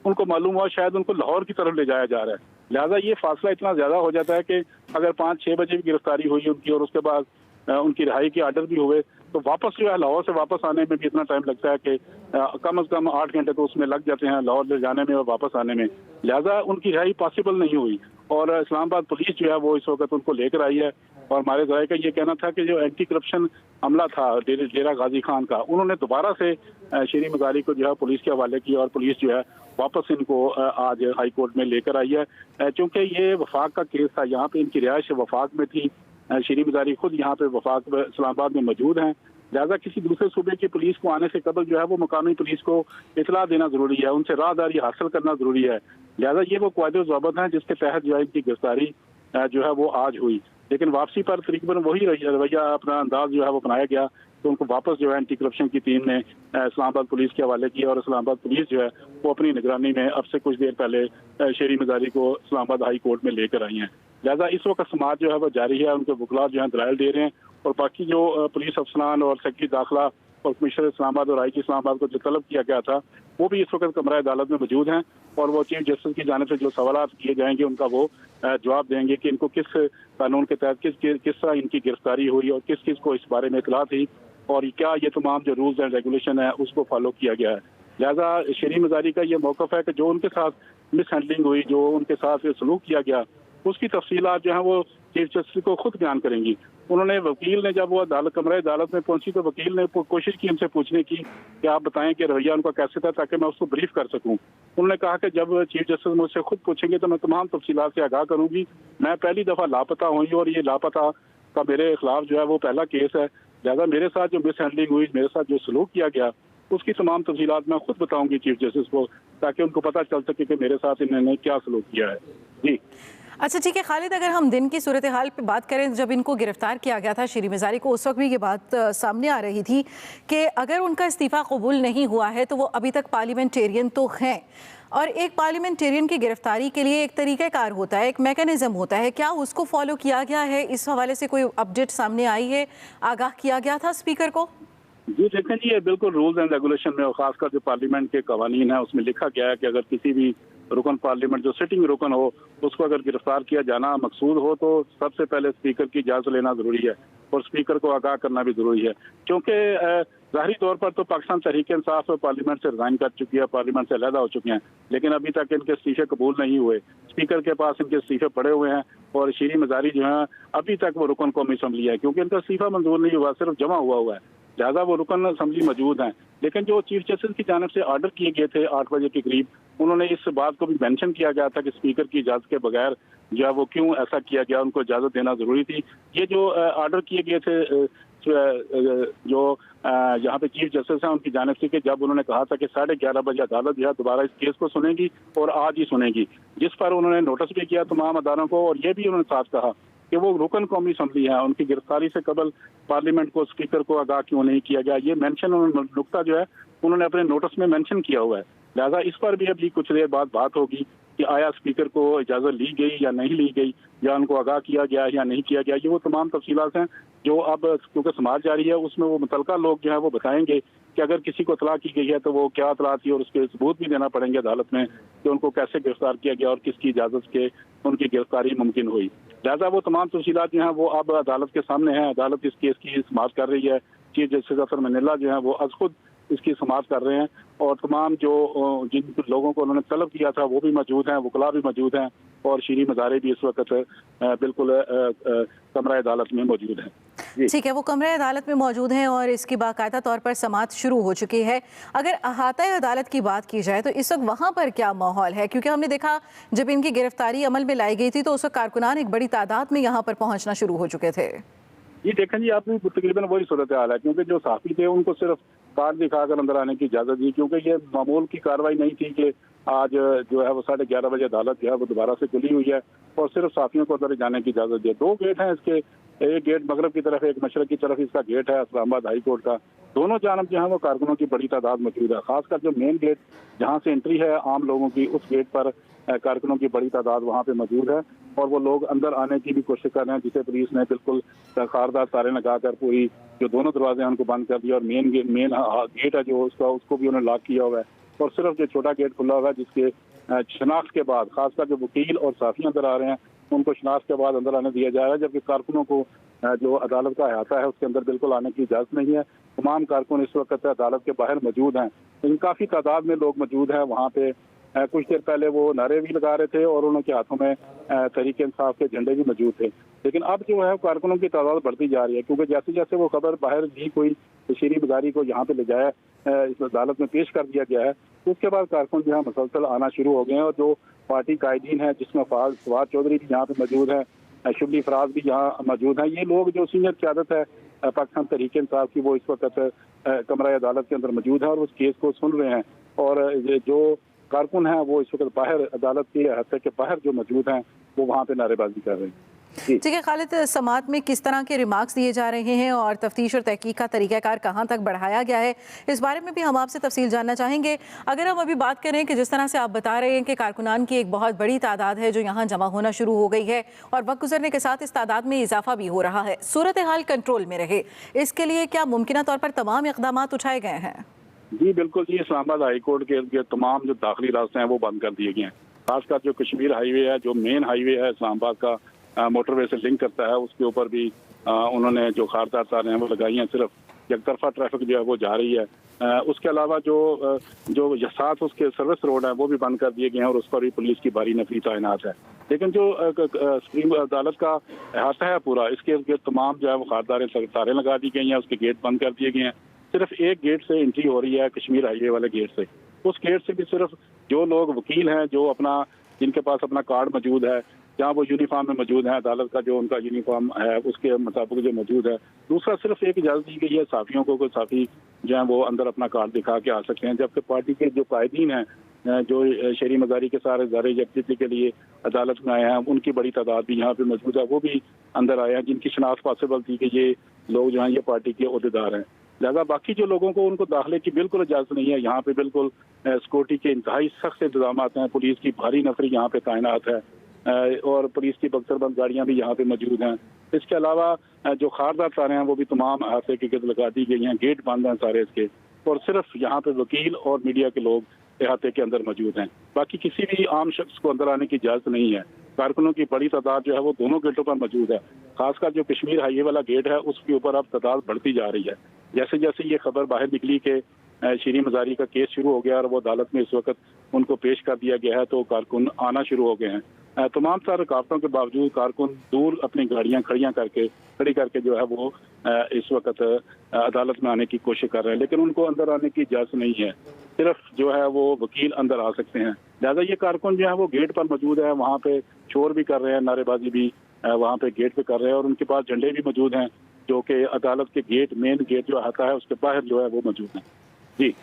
उनको मालूम हुआ शायद उनको लाहौर की तरफ ले जाया जा रहा है। लिहाजा ये फासला इतना ज़्यादा हो जाता है कि अगर 5-6 बजे भी गिरफ्तारी हुई उनकी और उसके बाद उनकी रिहाई के आर्डर भी हुए, तो वापस जो है लाहौर से वापस आने में भी इतना टाइम लगता है कि कम से कम 8 घंटे तो उसमें लग जाते हैं लाहौर ले जाने में और वापस आने में। लिहाजा उनकी रिहाई पॉसिबल नहीं हुई और इस्लामाबाद पुलिस जो है वो इस वक्त उनको लेकर आई है। और हमारे ज़राए का ये कहना था कि जो एंटी करप्शन हमला था डेरा गाजी खान का, उन्होंने दोबारा से शेरी मज़ारी को जो है पुलिस के हवाले किया और पुलिस जो है वापस इनको आज हाई कोर्ट में लेकर आई है। चूँकि ये वफाक का केस था, यहाँ पे इनकी रिहाइश वफाक में थी, शेरी मज़ारी खुद यहाँ पे वफाक इस्लामाबाद में मौजूद हैं। लिहाजा किसी दूसरे सूबे की पुलिस को आने से कबल जो है वो मुकामी पुलिस को इतला देना जरूरी है, उनसे राहदारी हासिल करना जरूरी है। लिहाजा ये वो कायदे ज़ाबित हैं जिसके तहत जो है इनकी गिरफ्तारी जो है वो आज हुई, लेकिन वापसी पर तकरीबन वही रवैया अपना अंदाज जो है वो अपनाया गया। तो उनको वापस जो है एंटी करप्शन की टीम ने इस्लामाबाद पुलिस के हवाले किया और इस्लामाबाद पुलिस जो है वो अपनी निगरानी में अब से कुछ देर पहले शेरी मज़ारी को इस्लामाबाद हाई कोर्ट में लेकर आई हैं। लिहाजा इस वक्त समाज जो है वो जारी है, उनके वकला जो है दलाइल दे रहे हैं और बाकी जो पुलिस अफसरान और सेक्रेटरी दाखिला और कमिश्नर इस्लामाबाद और IG इस्लामाबाद को जो तलब किया गया था वो भी इस वक्त कमरा अदालत में मौजूद हैं और वो चीफ जस्टिस की जानिब से जो सवाल किए जाएंगे उनका वो जवाब देंगे कि इनको किस कानून के तहत किस तरह इनकी गिरफ्तारी हुई और किस किस को इस बारे में इतला थी और क्या ये तमाम जो रूल्स एंड रेगुलेशन है उसको फॉलो किया गया है। लिहाजा शेरी मज़ारी का ये मौक़िफ़ है कि जो उनके साथ मिस हैंडलिंग हुई, जो उनके साथ सलूक किया गया, उसकी तफसीलात जो है वो चीफ जस्टिस को खुद बयान करेंगी। उन्होंने वकील ने जब वो कमरा अदालत में पहुंची तो वकील ने कोशिश की हमसे पूछने की कि आप बताएं कि रवैया उनका कैसे था ताकि मैं उसको ब्रीफ कर सकूं। उन्होंने कहा कि जब चीफ जस्टिस मुझसे खुद पूछेंगे तो मैं तमाम तफसीलात से आगाह करूंगी। मैं पहली दफ़ा लापता हुई और ये लापता का मेरे खिलाफ जो है वो पहला केस है। लिहाजा मेरे साथ जो मिस हैंडलिंग हुई, मेरे साथ जो सलूक किया गया, उसकी तमाम तफसीलात मैं खुद बताऊंगी चीफ जस्टिस को ताकि उनको पता चल सके कि मेरे साथ इन्होंने क्या सलूक किया है। जी अच्छा ठीक है खालिद, अगर हम दिन की सूरत हाल पे बात करें, जब इनको गिरफ्तार किया गया था शेरी मज़ारी को, उस वक्त भी ये बात सामने आ रही थी कि अगर उनका इस्तीफ़ा कबूल नहीं हुआ है तो वो अभी तक पार्लियामेंटेरियन तो हैं और एक पार्लियामेंटेरियन की गिरफ्तारी के लिए एक तरीक़ाकार होता है, एक मैकेनिज़्म होता है, क्या उसको फॉलो किया गया है? इस हवाले से कोई अपडेट सामने आई है? आगाह किया गया था स्पीकर को? जी देखें जी, ये बिल्कुल रूल्स एंड रेगुलेशन में और खासकर जो पार्लियामेंट के कवानीन है उसमें लिखा गया है कि अगर किसी भी रुकन पार्लियामेंट जो सिटिंग रुकन हो उसको अगर गिरफ्तार किया जाना मकसूद हो तो सबसे पहले स्पीकर की इजाज़त लेना ज़रूरी है और स्पीकर को आगाह करना भी ज़रूरी है। क्योंकि ज़ाहिरी तौर पर तो पाकिस्तान तहरीक इंसाफ पार्लियामेंट से रिजाइन कर चुकी है, पार्लियामेंट से अलहदा हो चुके हैं, लेकिन अभी तक इनके इस्तीफे कबूल नहीं हुए। स्पीकर के पास इनके इस्तीफे पड़े हुए हैं और शेरी मज़ारी जो है अभी तक वो रुकन कौमी असम्बली है क्योंकि इनका इस्तीफा मंजूर नहीं हुआ, सिर्फ जमा हुआ है। लिहाजा वो रुकन असम्बली मौजूद हैं, लेकिन जो चीफ जस्टिस की जानिब से ऑर्डर किए गए थे 8 बजे के करीब, उन्होंने इस बात को भी मेंशन किया गया था कि स्पीकर की इजाज़त के बगैर जो है वो क्यों ऐसा किया गया, उनको इजाज़त देना ज़रूरी थी। ये जो ऑर्डर किए गए थे जो यहाँ पे चीफ जस्टिस हैं उनकी जानिब से कि जब उन्होंने कहा था कि 11:30 बजे अदालत जो है दोबारा इस केस को सुनेगी और आज ही सुनेगी, जिस पर उन्होंने नोटिस भी किया तमाम अदालों को और ये भी उन्होंने साथ कहा कि वो रुकन कौमी असम्बली है, उनकी गिरफ्तारी से कबल पार्लियामेंट को स्पीकर को आगाह क्यों नहीं किया गया, ये मेंशन नुक्ता जो है उन्होंने अपने नोटिस में मेंशन किया हुआ है। लिहाजा इस पर भी अभी कुछ देर बाद बात होगी कि आया स्पीकर को इजाज़त ली गई या नहीं ली गई या उनको आगाह किया गया या नहीं किया गया। ये वो तमाम तफसीलात हैं जो अब क्योंकि समाज जारी है उसमें वो मुतलका लोग जो है वो बताएंगे कि अगर किसी को इतला की गई है तो वो क्या इतला थी और उसके सबूत भी देना पड़ेंगे अदालत में कि उनको कैसे गिरफ्तार किया गया और किसकी इजाज़त के उनकी गिरफ्तारी मुमकिन हुई। लिहाजा वो तमाम तफसीलात जो हैं वो अब अदालत के सामने हैं। अदालत इस केस की समाअत कर रही है। चीफ जस्टिस अफसर मनिल्ला जो है वो आज खुद इसकी समाअत कर रहे हैं और तमाम जो जिन लोगों को उन्होंने तलब किया था वो भी मौजूद हैं, वकला भी मौजूद हैं और शेरी मज़ारी भी इस वक्त बिल्कुल कमरा अदालत में मौजूद हैं। ठीक है, वो कमरे अदालत में मौजूद हैं और इसकी बाकायदा तौर पर समाअत शुरू हो चुकी है। अगर अहाता अदालत की बात की जाए तो इस वक्त वहाँ पर क्या माहौल है? क्योंकि हमने देखा जब इनकी गिरफ्तारी अमल में लाई गई थी तो उस वक्त कारकुनान एक बड़ी तादाद में यहाँ पर पहुँचना शुरू हो चुके थे। ये देखें जी, आपने तकरीबन वही सूरत हाल है क्योंकि जो साथी थे उनको सिर्फ कार्ड दिखाकर अंदर आने की इजाज़त दी क्योंकि ये मामूल की कार्रवाई नहीं थी कि आज जो है वो 11:30 बजे अदालत जो है वो दोबारा से खुली हुई है और सिर्फ साथियों को अंदर जाने की इजाज़त दी। 2 गेट हैं इसके, एक गेट मगरब की तरफ, एक मशरक की तरफ इसका गेट है इस्लामाबाद हाई कोर्ट का। दोनों जानब जो है वो कारकुनों की बड़ी तादाद मौजूद है। खासकर जो मेन गेट जहाँ से एंट्री है आम लोगों की, उस गेट पर कारकुनों की बड़ी तादाद वहाँ पे मौजूद है और वो लोग अंदर आने की भी कोशिश कर रहे हैं, जिसे पुलिस ने बिल्कुल खारदार तारे लगाकर पूरी जो दोनों दरवाजे हैं उनको बंद कर दिया और मेन गेट है जो उसको भी उन्होंने लॉक किया हुआ है। और सिर्फ जो छोटा गेट खुला हुआ है जिसके शनाख्त के बाद खासकर जो वकील और साथी अंदर आ रहे हैं उनको शनाख्त के बाद अंदर आने दिया जा रहा है, जबकि कारकुनों को जो अदालत का अहाता है उसके अंदर बिल्कुल आने की इजाज़त नहीं है। तमाम कारकुन इस वक्त अदालत के बाहर मौजूद हैं, लेकिन काफ़ी तादाद में लोग मौजूद हैं वहाँ पे। कुछ देर पहले वो नारे भी लगा रहे थे और उनके हाथों में तहरीक इंसाफ के झंडे भी मौजूद थे। लेकिन अब जो है कारकुनों की तादाद बढ़ती जा रही है, क्योंकि जैसे जैसे वो खबर बाहर ली कोई शीरी मज़ारी को यहाँ पे ले जाया इस अदालत में पेश कर दिया गया है, तो उसके बाद कारकुन जो है मुसलसल आना शुरू हो गए हैं। और जो पार्टी कायदीन है जिसमें फवाद चौधरी भी यहाँ पे मौजूद है, शुबली फराज भी यहाँ मौजूद हैं, ये लोग जो सीनियर क़यादत है पाकिस्तान तहरीक इंसाफ की वो इस वक्त कमरा अदालत के अंदर मौजूद है और उस केस को सुन रहे हैं। और जो कारकुन हैं वो इस वक्त बाहर अदालत के अहाते के बाहर जो मौजूद हैं वो वहाँ पे नारेबाजी कर रहे हैं। ठीक है खालिद, समात में किस तरह के रिमार्क्स दिए जा रहे हैं और तफ्तीश और तहकीक का तरीक़ाकार कहाँ तक बढ़ाया गया है, इस बारे में भी हम आपसे तफसील जानना चाहेंगे। अगर हम अभी बात करें कि जिस तरह से आप बता रहे हैं कि कारकुनान की एक बहुत बड़ी तादाद है जो यहाँ जमा होना शुरू हो गई है और वक्त गुजरने के साथ इस तादाद में इजाफा भी हो रहा है, सूरत हाल कंट्रोल में रहे, इसके लिए क्या मुमकिन तौर पर तमाम इक़दाम उठाए गए हैं? जी बिल्कुल जी, इस्लामाबाद हाई कोर्ट के तमाम जो दाखिली रास्ते हैं वो बंद कर दिए गए हैं। खासकर जो कश्मीर हाईवे है, जो मेन हाईवे है इस्लामाबाद का मोटरवे से लिंक करता है, उसके ऊपर भी उन्होंने जो खारदार तारें हैं वो लगाई हैं। सिर्फ एक तरफा ट्रैफिक जो है वो जा रही है। उसके अलावा जो साथ उसके सर्विस रोड है वो भी बंद कर दिए गए हैं और उस पर भी पुलिस की भारी नफरी तैनात है। लेकिन जो सुप्रीम अदालत का अहाता है पूरा, इसके तमाम जो है वो खारदार तारें लगा दी गई हैं, उसके गेट बंद कर दिए गए हैं। सिर्फ एक गेट से एंट्री हो रही है कश्मीर हाईवे वाले गेट से। उस गेट से भी सिर्फ जो लोग वकील हैं, जो जिनके पास अपना कार्ड मौजूद है, जहाँ वो यूनिफॉर्म में मौजूद है, अदालत का जो उनका यूनिफॉर्म है उसके मुताबिक जो मौजूद है। दूसरा सिर्फ एक इजाज़त दी गई है साफियों को, कोई साफी जो है वो अंदर अपना कार्ड दिखा के आ सकते हैं। जबकि पार्टी के जो कायदीन हैं जो शहरी मज़ारी के सारे इदारे यकजहती के लिए अदालत में आए हैं, उनकी बड़ी तादाद भी यहाँ पे मौजूद है, वो भी अंदर आए हैं जिनकी शनाख्त पॉसिबल थी कि ये लोग जो हैं ये पार्टी के ओहदेदार हैं। लिहाजा बाकी जो लोगों को उनको दाखिले की बिल्कुल इजाज़त नहीं है। यहाँ पे बिल्कुल सिक्योरिटी के इंतहाई सख्त इंतजाम हैं, पुलिस की भारी नफरी यहाँ पे तैनात है और पुलिस की बख्तरबंद गाड़ियाँ भी यहाँ पे मौजूद हैं। इसके अलावा जो खारदार तारें हैं वो भी तमाम अहाते की गिर्द लगा दी गई हैं, गेट बंद हैं सारे इसके, और सिर्फ यहाँ पे वकील और मीडिया के लोग अहाते के अंदर मौजूद हैं। बाकी किसी भी आम शख्स को अंदर आने की इजाज़त नहीं है। कारकुनों की बड़ी तादाद जो है वो दोनों गेटों पर मौजूद है। खासकर जो कश्मीर हाईवे वाला गेट है उसके ऊपर अब तादाद बढ़ती जा रही है। जैसे जैसे ये खबर बाहर निकली कि शीरी मज़ारी का केस शुरू हो गया और वो अदालत में इस वक्त उनको पेश कर दिया गया है, तो कारकुन आना शुरू हो गए हैं। तमाम सारे रुकावटों के बावजूद कारकुन दूर अपनी गाड़ियां खड़ी करके जो है वो इस वक्त अदालत में आने की कोशिश कर रहे हैं, लेकिन उनको अंदर आने की इजाज़त नहीं है। सिर्फ जो है वो वकील अंदर आ सकते हैं। लिहाजा ये कारकुन जो है वो गेट पर मौजूद है, वहाँ पे शोर भी कर रहे हैं, नारेबाजी भी वहाँ पे गेट पे कर रहे हैं और उनके पास झंडे भी मौजूद हैं जो कि अदालत के मेन गेट जो आता है उसके बाहर जो है वो मौजूद हैं। जी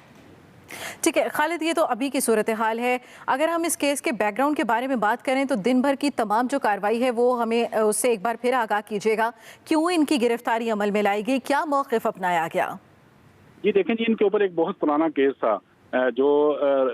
ठीक है खालिद, ये तो अभी की सूरत हाल है। अगर हम इस केस के बैकग्राउंड के बारे में बात करें तो दिन भर की तमाम जो कार्रवाई है वो हमें उससे एक बार फिर आगाह कीजिएगा। क्यों इनकी गिरफ्तारी अमल में लाई गई, क्या मौक़िफ़ अपनाया गया? जी देखें जी, इनके ऊपर एक बहुत पुराना केस था जो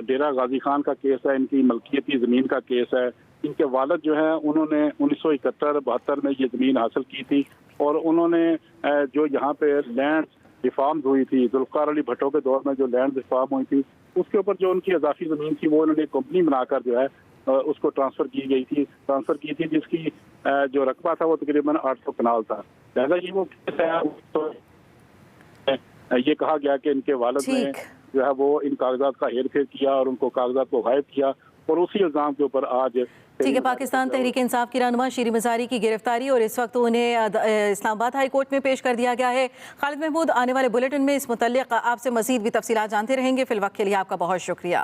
डेरा गाजी खान का केस है, इनकी मलकियती ज़मीन का केस है। इनके वालिद जो है उन्होंने 1971-72 में ये ज़मीन हासिल की थी और उन्होंने जो यहाँ पे लैंड रिफॉर्म्स हुई थी, जुल्फ़िकार अली भुट्टो के दौर में जो लैंड रिफॉर्म हुई थी उसके ऊपर जो उनकी इजाफी ज़मीन थी वो उन्होंने कंपनी बनाकर जो है उसको ट्रांसफ़र की थी जिसकी जो रकबा था वो तकरीबन 800 कनाल था। लिहाजा ये वो ये कहा गया कि इनके वालिद ने जो है वो इन कागजात का हेर फेर किया और उनको कागजात को गायब किया और उसी इल्ज़ाम के ऊपर आज ठीक है पाकिस्तान तहरीक इंसाफ की रहनुमा शीरी मज़ारी की गिरफ्तारी और इस वक्त उन्हें इस्लामाबाद हाई कोर्ट में पेश कर दिया गया है। खालिद महमूद, आने वाले बुलेटिन में इस मुतल्लिक़ आपसे मज़ीद भी तफसीलात जानते रहेंगे। फिल वक्त के लिए आपका बहुत शुक्रिया।